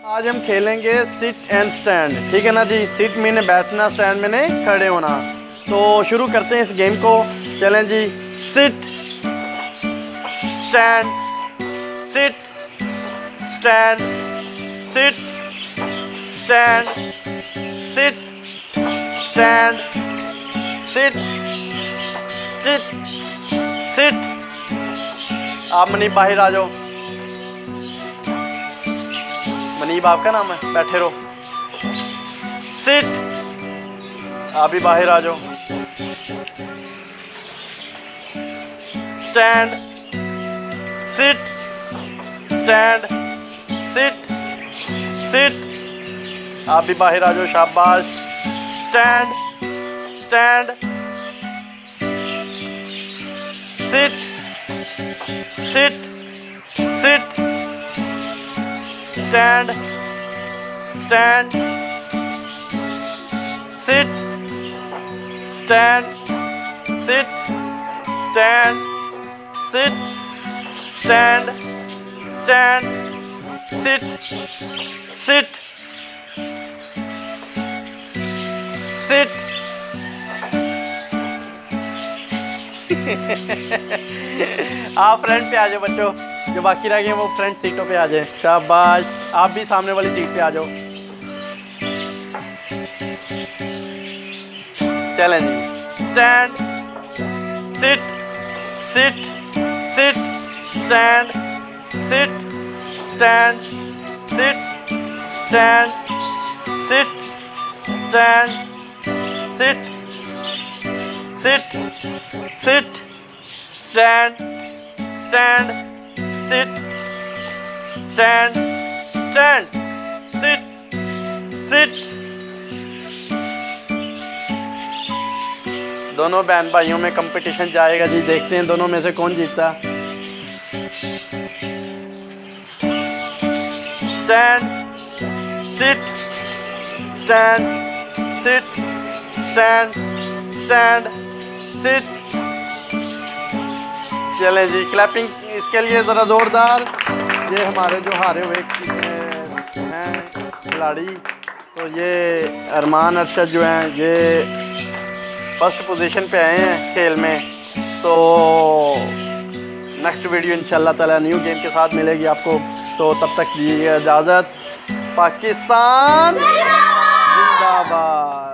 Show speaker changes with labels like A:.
A: आज हम खेलेंगे सिट एंड स्टैंड, ठीक है ना जी। सिट मैंने बैठना, स्टैंड मैंने खड़े होना। तो शुरू करते हैं इस गेम को। चलें जी। Sit stand, sit stand, sit stand, sit stand, sit sit sit. आप मनीब बाहर आ जाओ। मनीब आपका नाम है, बैठे रहो। सिट, आप भी बाहर आ जाओ। Stand, sit, stand, sit, sit, आप भी बाहर आ जाओ। शाबाश। Stand, stand, sit, sit, sit, stand, stand, sit, stand, sit, stand, sit, stand, stand, sit, sit, sit. आप फ्रंट पे आ जाओ बच्चों, जो बाकी रह गए वो फ्रंट सीटों पे आ जाए। शाबाश। आप भी सामने वाली सीट पे आ जाओ। चलें जी। Stand, sit, sit, sit, stand, sit, stand, sit, stand, sit, stand, sit, sit, sit, stand, stand, sit, stand, stand, sit, sit. दोनों बहन भाइयों में कंपटीशन जाएगा जी। देखते हैं दोनों में से कौन जीतता। Stand, sit, stand, sit, stand, stand, sit. चलें जी, क्लैपिंग इसके लिए ज़रा ज़ोरदार। ये हमारे जो हारे हुए हैं खिलाड़ी, तो ये अरमान अरशद जो हैं, ये फर्स्ट पोजीशन पे आए हैं खेल में। तो नेक्स्ट वीडियो इंशाल्लाह ताला न्यू गेम के साथ मिलेगी आपको। तो तब तक दीजिए इजाज़त। पाकिस्तान जिंदाबाद।